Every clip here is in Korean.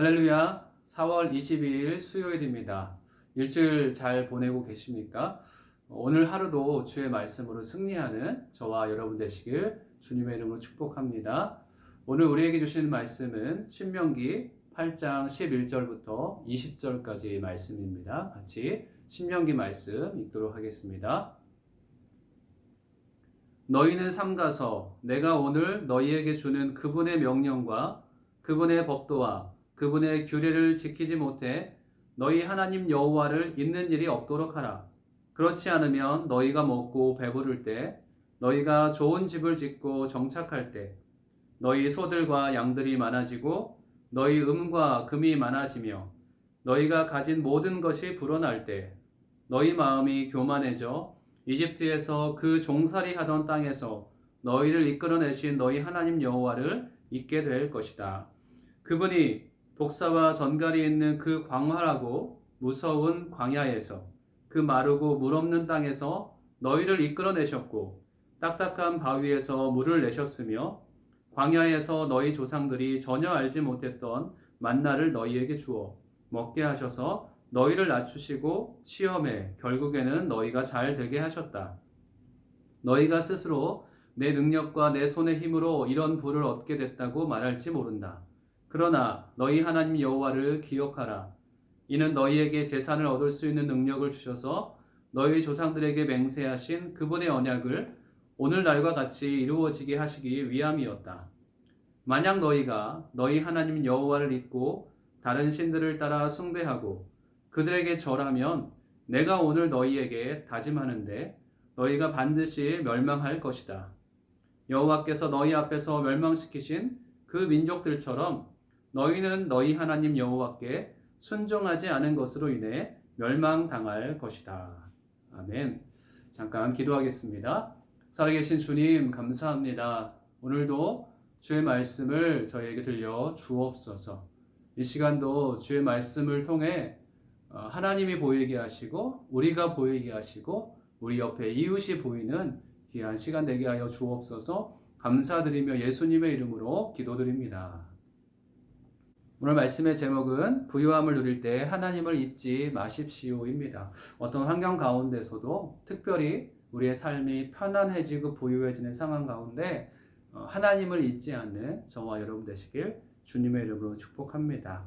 할렐루야. 4월 22일 수요일입니다. 일주일 잘 보내고 계십니까? 오늘 하루도 주의 말씀으로 승리하는 저와 여러분 되시길 주님의 이름으로 축복합니다. 오늘 우리에게 주시는 말씀은 신명기 8장 11절부터 20절까지 말씀입니다. 같이 신명기 말씀 읽도록 하겠습니다. 너희는 삼가서 내가 오늘 너희에게 주는 그분의 명령과 그분의 법도와 그분의 규례를 지키지 못해 너희 하나님 여호와를 잊는 일이 없도록 하라. 그렇지 않으면 너희가 먹고 배부를 때, 너희가 좋은 집을 짓고 정착할 때, 너희 소들과 양들이 많아지고 너희 음과 금이 많아지며 너희가 가진 모든 것이 불어날 때, 너희 마음이 교만해져 이집트에서 그 종살이 하던 땅에서 너희를 이끌어내신 너희 하나님 여호와를 잊게 될 것이다. 그분이 독사와 전갈이 있는 그 광활하고 무서운 광야에서 그 마르고 물 없는 땅에서 너희를 이끌어내셨고 딱딱한 바위에서 물을 내셨으며 광야에서 너희 조상들이 전혀 알지 못했던 만나를 너희에게 주어 먹게 하셔서 너희를 낮추시고 시험에 결국에는 너희가 잘 되게 하셨다. 너희가 스스로 내 능력과 내 손의 힘으로 이런 부를 얻게 됐다고 말할지 모른다. 그러나 너희 하나님 여호와를 기억하라. 이는 너희에게 재산을 얻을 수 있는 능력을 주셔서 너희 조상들에게 맹세하신 그분의 언약을 오늘날과 같이 이루어지게 하시기 위함이었다. 만약 너희가 너희 하나님 여호와를 잊고 다른 신들을 따라 숭배하고 그들에게 절하면 내가 오늘 너희에게 다짐하는데 너희가 반드시 멸망할 것이다. 여호와께서 너희 앞에서 멸망시키신 그 민족들처럼 너희는 너희 하나님 여호와께 순종하지 않은 것으로 인해 멸망당할 것이다. 아멘. 잠깐 기도하겠습니다. 살아계신 주님 감사합니다. 오늘도 주의 말씀을 저희에게 들려 주옵소서. 이 시간도 주의 말씀을 통해 하나님이 보이게 하시고 우리가 보이게 하시고 우리 옆에 이웃이 보이는 귀한 시간 되게 하여 주옵소서. 감사드리며 예수님의 이름으로 기도드립니다. 오늘 말씀의 제목은 부유함을 누릴 때 하나님을 잊지 마십시오입니다. 어떤 환경 가운데서도 특별히 우리의 삶이 편안해지고 부유해지는 상황 가운데 하나님을 잊지 않는 저와 여러분 되시길 주님의 이름으로 축복합니다.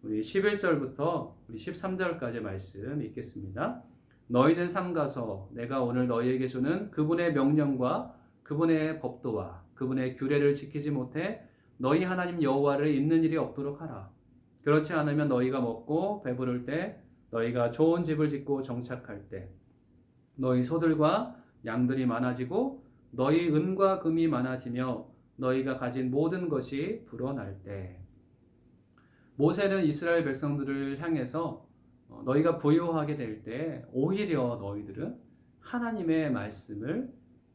우리 11절부터 우리 13절까지 말씀 읽겠습니다. 너희는 삼가서 내가 오늘 너희에게 주는 그분의 명령과 그분의 법도와 그분의 규례를 지키지 못해 너희 하나님 여호와를 잊는 일이 없도록 하라. 그렇지 않으면 너희가 먹고 배부를 때, 너희가 좋은 집을 짓고 정착할 때, 너희 소들과 양들이 많아지고 너희 은과 금이 많아지며 너희가 가진 모든 것이 불어날 때. 모세는 이스라엘 백성들을 향해서 너희가 부유하게 될 때 오히려 너희들은 하나님의 말씀을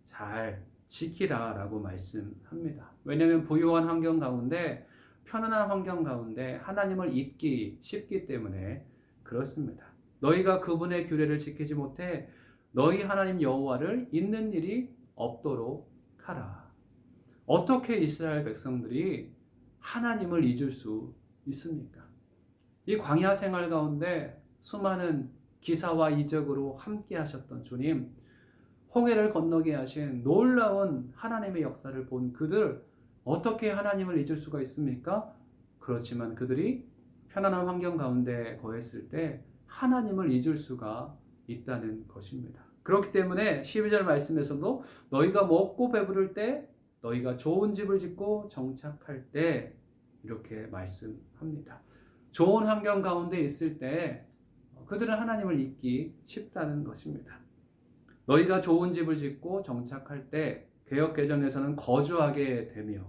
잘 지키라 라고 말씀합니다. 왜냐하면 부유한 환경 가운데 편안한 환경 가운데 하나님을 잊기 쉽기 때문에 그렇습니다. 너희가 그분의 규례를 지키지 못해 너희 하나님 여호와를 잊는 일이 없도록 하라. 어떻게 이스라엘 백성들이 하나님을 잊을 수 있습니까? 이 광야 생활 가운데 수많은 기사와 이적으로 함께 하셨던 주님, 홍해를 건너게 하신 놀라운 하나님의 역사를 본 그들, 어떻게 하나님을 잊을 수가 있습니까? 그렇지만 그들이 편안한 환경 가운데 거했을 때 하나님을 잊을 수가 있다는 것입니다. 그렇기 때문에 12절 말씀에서도 너희가 먹고 배부를 때, 너희가 좋은 집을 짓고 정착할 때 이렇게 말씀합니다. 좋은 환경 가운데 있을 때 그들은 하나님을 잊기 쉽다는 것입니다. 너희가 좋은 집을 짓고 정착할 때 개역개정에서는 거주하게 되며,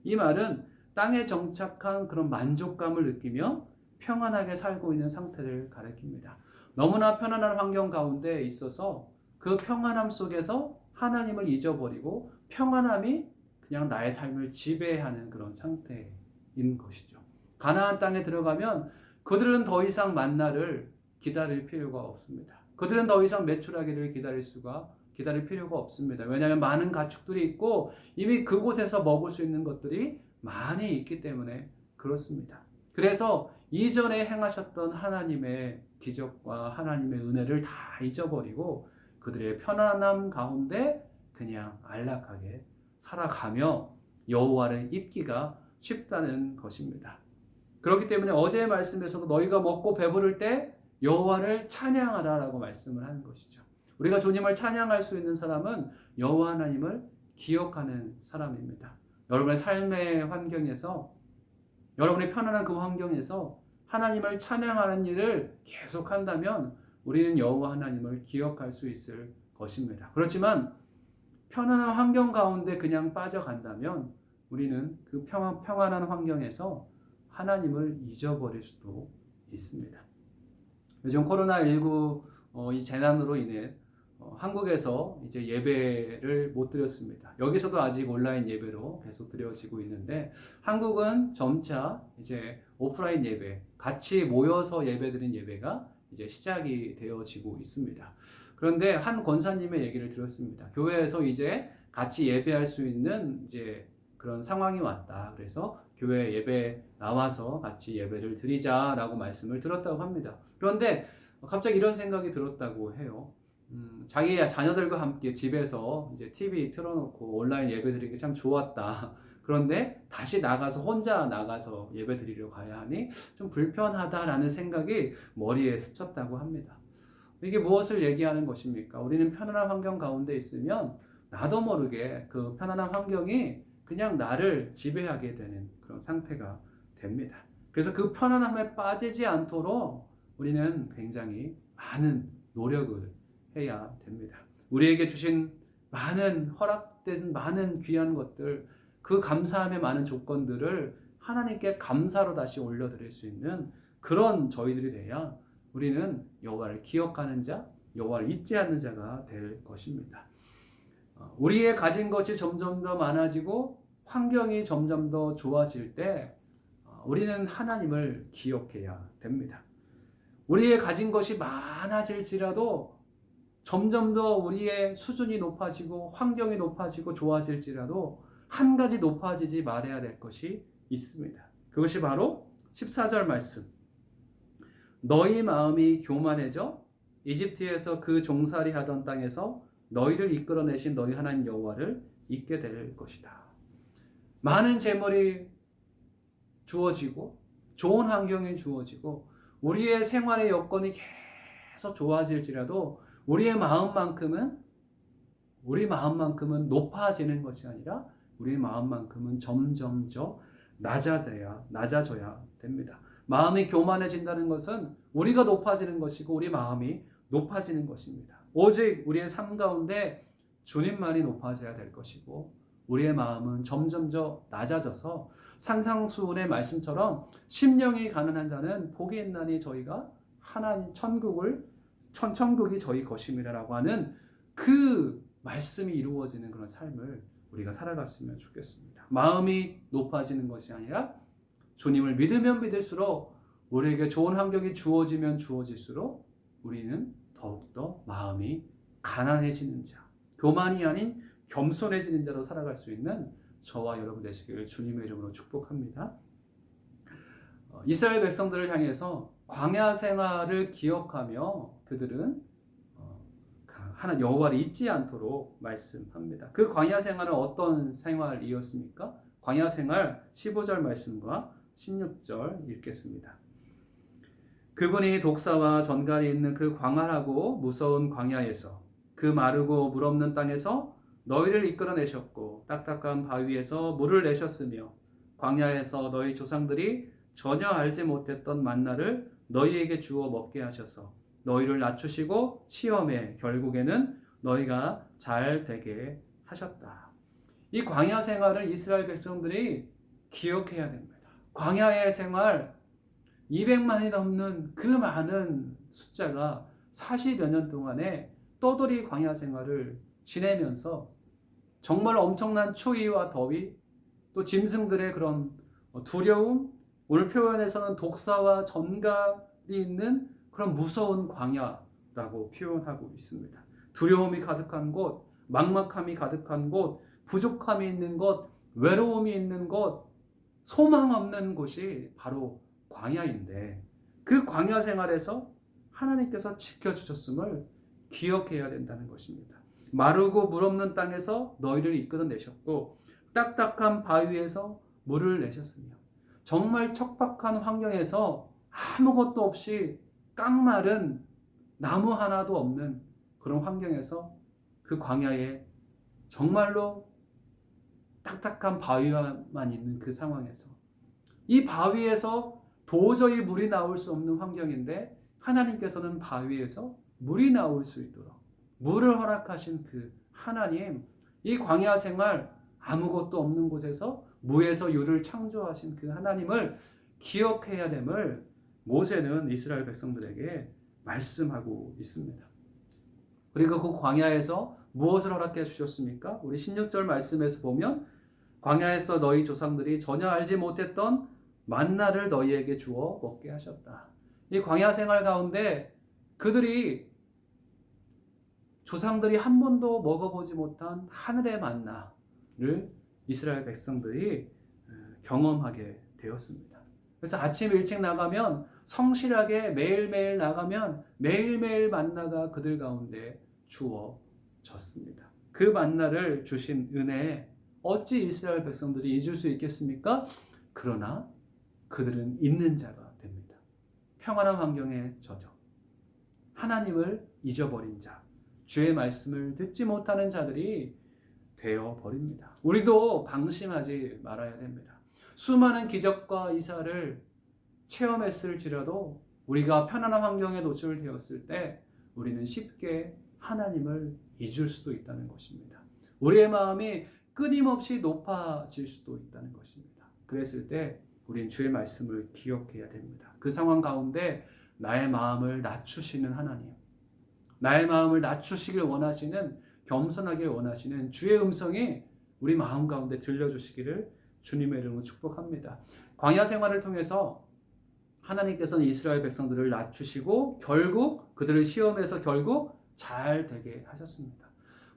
이 말은 땅에 정착한 그런 만족감을 느끼며 평안하게 살고 있는 상태를 가리킵니다. 너무나 편안한 환경 가운데 있어서 그 평안함 속에서 하나님을 잊어버리고 평안함이 그냥 나의 삶을 지배하는 그런 상태인 것이죠. 가나안 땅에 들어가면 그들은 더 이상 만나를 기다릴 필요가 없습니다. 그들은 더 이상 메추라기를 기다릴 필요가 없습니다. 왜냐하면 많은 가축들이 있고 이미 그곳에서 먹을 수 있는 것들이 많이 있기 때문에 그렇습니다. 그래서 이전에 행하셨던 하나님의 기적과 하나님의 은혜를 다 잊어버리고 그들의 편안함 가운데 그냥 안락하게 살아가며 여호와를 잊기가 쉽다는 것입니다. 그렇기 때문에 어제의 말씀에서도 너희가 먹고 배부를 때 여호와를 찬양하라라고 말씀을 하는 것이죠. 우리가 주님을 찬양할 수 있는 사람은 여호와 하나님을 기억하는 사람입니다. 여러분의 삶의 환경에서, 여러분의 편안한 그 환경에서 하나님을 찬양하는 일을 계속한다면 우리는 여호와 하나님을 기억할 수 있을 것입니다. 그렇지만 편안한 환경 가운데 그냥 빠져간다면 우리는 그 평안한 환경에서 하나님을 잊어버릴 수도 있습니다. 요즘 코로나19 이 재난으로 인해 한국에서 이제 예배를 못 드렸습니다. 여기서도 아직 온라인 예배로 계속 드려지고 있는데 한국은 점차 이제 오프라인 예배, 같이 모여서 예배드린 예배가 이제 시작이 되어지고 있습니다. 그런데 한 권사님의 얘기를 들었습니다. 교회에서 이제 같이 예배할 수 있는 이제 그런 상황이 왔다. 그래서 교회 예배 나와서 같이 예배를 드리자라고 말씀을 들었다고 합니다. 그런데 갑자기 이런 생각이 들었다고 해요. 자기 자녀들과 함께 집에서 이제 TV 틀어놓고 온라인 예배 드리기 참 좋았다. 그런데 다시 나가서 혼자 나가서 예배 드리러 가야 하니 좀 불편하다라는 생각이 머리에 스쳤다고 합니다. 이게 무엇을 얘기하는 것입니까? 우리는 편안한 환경 가운데 있으면 나도 모르게 그 편안한 환경이 그냥 나를 지배하게 되는 그런 상태가 됩니다. 그래서 그 편안함에 빠지지 않도록 우리는 굉장히 많은 노력을 해야 됩니다. 우리에게 주신 많은 허락된 많은 귀한 것들, 그 감사함의 많은 조건들을 하나님께 감사로 다시 올려드릴 수 있는 그런 저희들이 돼야 우리는 여호와를 기억하는 자, 여호와를 잊지 않는 자가 될 것입니다. 우리의 가진 것이 점점 더 많아지고 환경이 점점 더 좋아질 때 우리는 하나님을 기억해야 됩니다. 우리의 가진 것이 많아질지라도 점점 더 우리의 수준이 높아지고 환경이 높아지고 좋아질지라도 한 가지 높아지지 말아야 될 것이 있습니다. 그것이 바로 14절 말씀. 너희 마음이 교만해져 이집트에서 그 종살이 하던 땅에서 너희를 이끌어내신 너희 하나님 여호와를 잊게 될 것이다. 많은 재물이 주어지고 좋은 환경이 주어지고 우리의 생활의 여건이 계속 좋아질지라도 우리 마음만큼은 높아지는 것이 아니라 우리의 마음만큼은 점점 더 낮아져야 됩니다. 마음이 교만해진다는 것은 우리가 높아지는 것이고 우리 마음이 높아지는 것입니다. 오직 우리의 삶 가운데 주님만이 높아져야 될 것이고 우리의 마음은 점점 더 낮아져서 산상수훈의 말씀처럼 심령이 가난한 자는 복이 있나니 저희가 하나님 천국이 저희 것임이라고 하는 그 말씀이 이루어지는 그런 삶을 우리가 살아갔으면 좋겠습니다. 마음이 높아지는 것이 아니라 주님을 믿으면 믿을수록 우리에게 좋은 환경이 주어지면 주어질수록 우리는 더욱더 마음이 가난해지는 자, 교만이 아닌 겸손해지는 자로 살아갈 수 있는 저와 여러분 되시기를 주님의 이름으로 축복합니다. 이스라엘 백성들을 향해서 광야 생활을 기억하며 그들은 하나 여호와를 잊지 않도록 말씀합니다. 그 광야 생활은 어떤 생활이었습니까? 광야 생활 15절 말씀과 16절 읽겠습니다. 그분이 독사와 전갈이 있는 그 광활하고 무서운 광야에서 그 마르고 물 없는 땅에서 너희를 이끌어내셨고 딱딱한 바위에서 물을 내셨으며 광야에서 너희 조상들이 전혀 알지 못했던 만나를 너희에게 주어 먹게 하셔서 너희를 낮추시고 시험에 결국에는 너희가 잘 되게 하셨다. 이 광야 생활을 이스라엘 백성들이 기억해야 됩니다. 광야의 생활 200만이 넘는 그 많은 숫자가 40여 년 동안에 떠돌이 광야 생활을 지내면서 정말 엄청난 추위와 더위, 또 짐승들의 그런 두려움, 오늘 표현에서는 독사와 전갈이 있는 그런 무서운 광야라고 표현하고 있습니다. 두려움이 가득한 곳, 막막함이 가득한 곳, 부족함이 있는 곳, 외로움이 있는 곳, 소망 없는 곳이 바로 광야인데 그 광야 생활에서 하나님께서 지켜주셨음을 기억해야 된다는 것입니다. 마르고 물 없는 땅에서 너희를 이끌어내셨고 딱딱한 바위에서 물을 내셨으며 정말 척박한 환경에서 아무것도 없이 깡마른 나무 하나도 없는 그런 환경에서 그 광야에 정말로 딱딱한 바위만 있는 그 상황에서 이 바위에서 도저히 물이 나올 수 없는 환경인데 하나님께서는 바위에서 물이 나올 수 있도록 물을 허락하신 그 하나님, 이 광야 생활 아무것도 없는 곳에서 무에서 유를 창조하신 그 하나님을 기억해야 됨을 모세는 이스라엘 백성들에게 말씀하고 있습니다. 그리고 그 광야에서 무엇을 허락해 주셨습니까? 우리 16절 말씀에서 보면 광야에서 너희 조상들이 전혀 알지 못했던 만나를 너희에게 주어 먹게 하셨다. 이 광야 생활 가운데 그들이 조상들이 한 번도 먹어보지 못한 하늘의 만나를 이스라엘 백성들이 경험하게 되었습니다. 그래서 아침 일찍 나가면 성실하게 매일매일 나가면 매일매일 만나가 그들 가운데 주어졌습니다. 그 만나를 주신 은혜에 어찌 이스라엘 백성들이 잊을 수 있겠습니까? 그러나 그들은 잊는 자가 됩니다. 평안한 환경에 젖어 하나님을 잊어버린 자, 주의 말씀을 듣지 못하는 자들이 되어버립니다. 우리도 방심하지 말아야 됩니다. 수많은 기적과 이사를 체험했을지라도 우리가 편안한 환경에 노출되었을 때 우리는 쉽게 하나님을 잊을 수도 있다는 것입니다. 우리의 마음이 끊임없이 높아질 수도 있다는 것입니다. 그랬을 때 우리는 주의 말씀을 기억해야 됩니다. 그 상황 가운데 나의 마음을 낮추시는 하나님, 나의 마음을 낮추시길 원하시는, 겸손하게 원하시는 주의 음성이 우리 마음 가운데 들려주시기를 주님의 이름으로 축복합니다. 광야 생활을 통해서 하나님께서는 이스라엘 백성들을 낮추시고 결국 그들을 시험해서 결국 잘 되게 하셨습니다.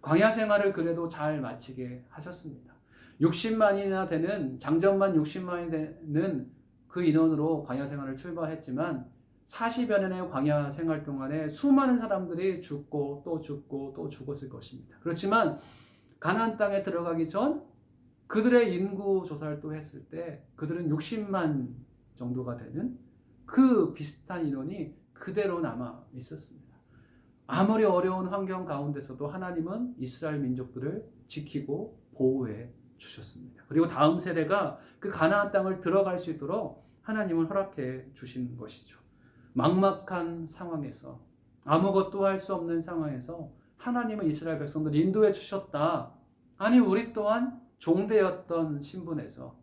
광야 생활을 그래도 잘 마치게 하셨습니다. 60만이나 되는, 장정만 60만이 되는 그 인원으로 광야 생활을 출발했지만 40여 년의 광야 생활 동안에 수많은 사람들이 죽고 또 죽고 또 죽었을 것입니다. 그렇지만 가나안 땅에 들어가기 전 그들의 인구 조사를 또 했을 때 그들은 60만 정도가 되는 그 비슷한 인원이 그대로 남아 있었습니다. 아무리 어려운 환경 가운데서도 하나님은 이스라엘 민족들을 지키고 보호해 주셨습니다. 그리고 다음 세대가 그 가나안 땅을 들어갈 수 있도록 하나님은 허락해 주신 것이죠. 막막한 상황에서, 아무것도 할 수 없는 상황에서 하나님은 이스라엘 백성들을 인도해 주셨다. 아니, 우리 또한 종되었던 신분에서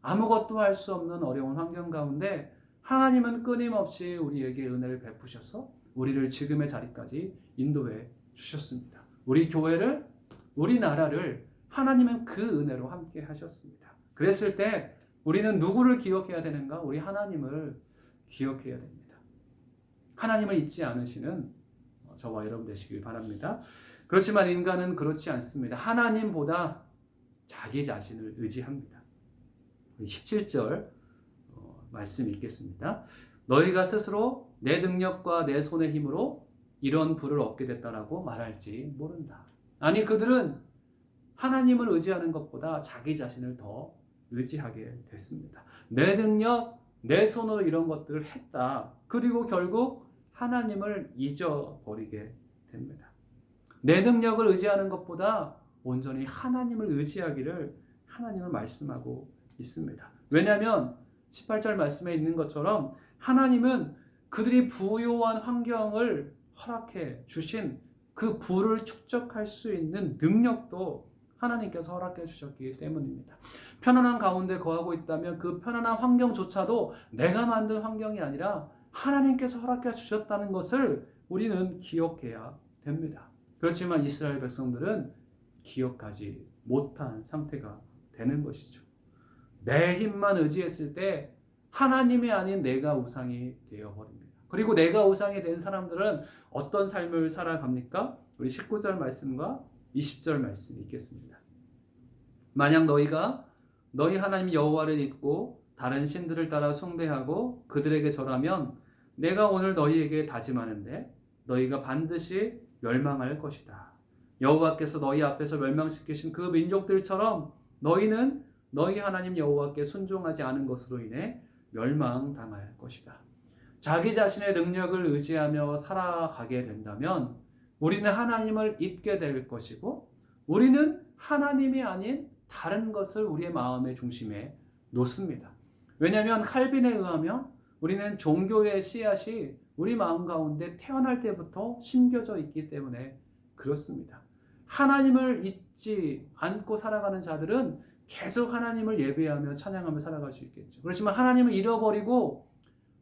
아무것도 할 수 없는 어려운 환경 가운데 하나님은 끊임없이 우리에게 은혜를 베푸셔서 우리를 지금의 자리까지 인도해 주셨습니다. 우리 교회를, 우리 나라를 하나님은 그 은혜로 함께 하셨습니다. 그랬을 때 우리는 누구를 기억해야 되는가? 우리 하나님을 기억해야 됩니다. 하나님을 잊지 않으시는 저와 여러분 되시길 바랍니다. 그렇지만 인간은 그렇지 않습니다. 하나님보다 자기 자신을 의지합니다. 17절 말씀 읽겠습니다. 너희가 스스로 내 능력과 내 손의 힘으로 이런 부를 얻게 됐다라고 말할지 모른다. 아니, 그들은 하나님을 의지하는 것보다 자기 자신을 더 의지하게 됐습니다. 내 능력, 내 손으로 이런 것들을 했다. 그리고 결국 하나님을 잊어버리게 됩니다. 내 능력을 의지하는 것보다 온전히 하나님을 의지하기를 하나님은 말씀하고 있습니다. 왜냐하면 18절 말씀에 있는 것처럼 하나님은 그들이 부요한 환경을 허락해 주신 그 부를 축적할 수 있는 능력도 하나님께서 허락해 주셨기 때문입니다. 편안한 가운데 거하고 있다면 그 편안한 환경조차도 내가 만든 환경이 아니라 하나님께서 허락해 주셨다는 것을 우리는 기억해야 됩니다. 그렇지만 이스라엘 백성들은 기억하지 못한 상태가 되는 것이죠. 내 힘만 의지했을 때 하나님이 아닌 내가 우상이 되어버립니다. 그리고 내가 우상이 된 사람들은 어떤 삶을 살아갑니까? 우리 19절 말씀과 20절 말씀 읽겠습니다. 만약 너희가 너희 하나님 여호와를 잊고 다른 신들을 따라 숭배하고 그들에게 절하면 내가 오늘 너희에게 다짐하는데 너희가 반드시 멸망할 것이다. 여호와께서 너희 앞에서 멸망시키신 그 민족들처럼 너희는 너희 하나님 여호와께 순종하지 않은 것으로 인해 멸망당할 것이다. 자기 자신의 능력을 의지하며 살아가게 된다면 우리는 하나님을 잊게 될 것이고 우리는 하나님이 아닌 다른 것을 우리의 마음의 중심에 놓습니다. 왜냐하면 칼빈에 의하면 우리는 종교의 씨앗이 우리 마음 가운데 태어날 때부터 심겨져 있기 때문에 그렇습니다. 하나님을 잊지 않고 살아가는 자들은 계속 하나님을 예배하며 찬양하며 살아갈 수 있겠죠. 그렇지만 하나님을 잃어버리고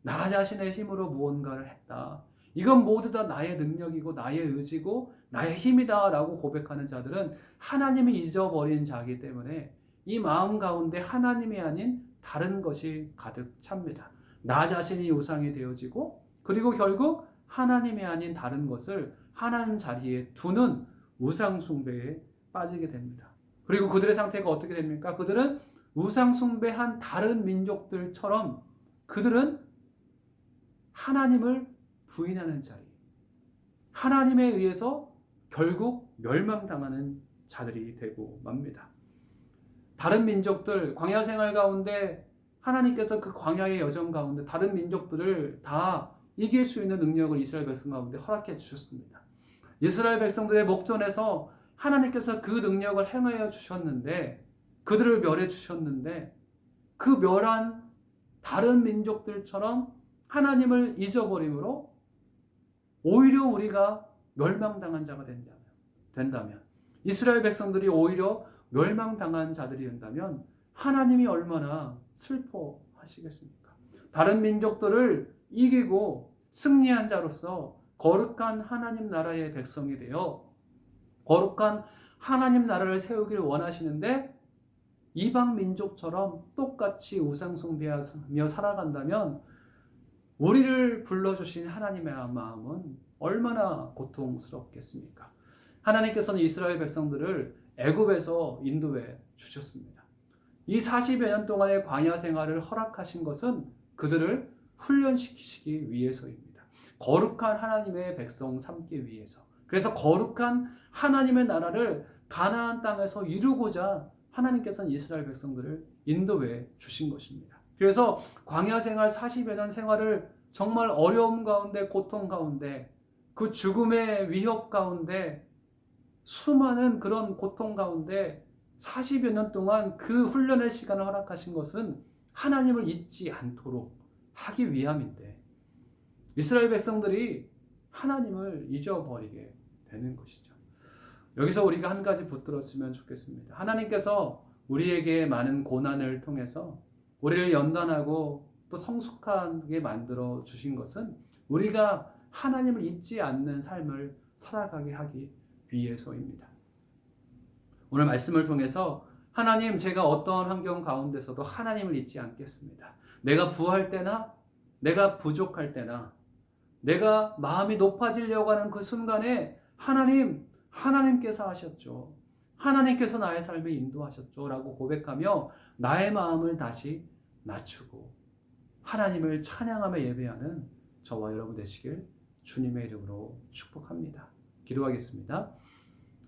나 자신의 힘으로 무언가를 했다. 이건 모두 다 나의 능력이고 나의 의지고 나의 힘이다 라고 고백하는 자들은 하나님을 잊어버린 자이기 때문에 이 마음 가운데 하나님이 아닌 다른 것이 가득 찹니다. 나 자신이 우상이 되어지고 그리고 결국 하나님이 아닌 다른 것을 하나님 자리에 두는 우상 숭배에 빠지게 됩니다. 그리고 그들의 상태가 어떻게 됩니까? 그들은 우상 숭배한 다른 민족들처럼 그들은 하나님을 부인하는 자리, 하나님에 의해서 결국 멸망당하는 자들이 되고 맙니다. 다른 민족들, 광야 생활 가운데 하나님께서 그 광야의 여정 가운데 다른 민족들을 다 이길 수 있는 능력을 이스라엘 백성 가운데 허락해 주셨습니다. 이스라엘 백성들의 목전에서 하나님께서 그 능력을 행하여 주셨는데 그들을 멸해 주셨는데 그 멸한 다른 민족들처럼 하나님을 잊어버림으로 오히려 우리가 멸망당한 자가 된다면 이스라엘 백성들이 오히려 멸망당한 자들이 된다면 하나님이 얼마나 슬퍼하시겠습니까? 다른 민족들을 이기고 승리한 자로서 거룩한 하나님 나라의 백성이 되어 거룩한 하나님 나라를 세우기를 원하시는데 이방 민족처럼 똑같이 우상 숭배하며 살아간다면 우리를 불러주신 하나님의 마음은 얼마나 고통스럽겠습니까? 하나님께서는 이스라엘 백성들을 애굽에서 인도해 주셨습니다. 이 40여 년 동안의 광야 생활을 허락하신 것은 그들을 훈련시키시기 위해서입니다. 거룩한 하나님의 백성 삼기 위해서. 그래서 거룩한 하나님의 나라를 가나안 땅에서 이루고자 하나님께서는 이스라엘 백성들을 인도해 주신 것입니다. 그래서 광야 생활 40여 년 생활을 정말 어려움 가운데 고통 가운데 그 죽음의 위협 가운데 수많은 그런 고통 가운데 40여 년 동안 그 훈련의 시간을 허락하신 것은 하나님을 잊지 않도록 하기 위함인데 이스라엘 백성들이 하나님을 잊어버리게 되는 것이죠. 여기서 우리가 한 가지 붙들었으면 좋겠습니다. 하나님께서 우리에게 많은 고난을 통해서 우리를 연단하고 또 성숙하게 만들어 주신 것은 우리가 하나님을 잊지 않는 삶을 살아가게 하기 위해서입니다. 오늘 말씀을 통해서 하나님, 제가 어떠한 환경 가운데서도 하나님을 잊지 않겠습니다. 내가 부할 때나 내가 부족할 때나 내가 마음이 높아지려고 하는 그 순간에 하나님께서 하셨죠. 하나님께서 나의 삶을 인도하셨죠. 라고 고백하며 나의 마음을 다시 낮추고 하나님을 찬양하며 예배하는 저와 여러분 되시길 주님의 이름으로 축복합니다. 기도하겠습니다.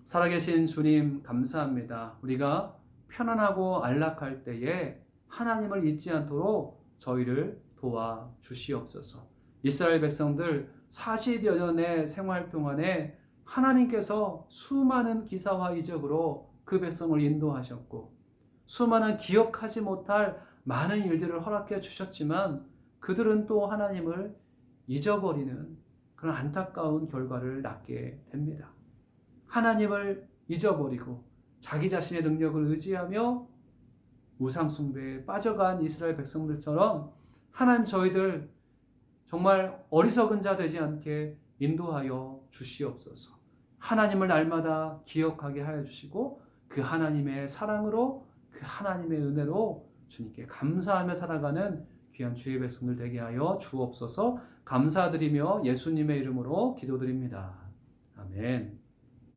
살아계신 주님 감사합니다. 우리가 편안하고 안락할 때에 하나님을 잊지 않도록 저희를 도와주시옵소서. 이스라엘 백성들 40여 년의 생활 동안에 하나님께서 수많은 기사와 이적으로 그 백성을 인도하셨고 수많은 기억하지 못할 많은 일들을 허락해 주셨지만 그들은 또 하나님을 잊어버리는 그런 안타까운 결과를 낳게 됩니다. 하나님을 잊어버리고 자기 자신의 능력을 의지하며 우상 숭배에 빠져간 이스라엘 백성들처럼 하나님 저희들 정말 어리석은 자 되지 않게 인도하여 주시옵소서. 하나님을 날마다 기억하게 하여 주시고 그 하나님의 사랑으로 그 하나님의 은혜로 주님께 감사하며 살아가는 귀한 주의 백성들 되게 하여 주옵소서. 감사드리며 예수님의 이름으로 기도드립니다. 아멘.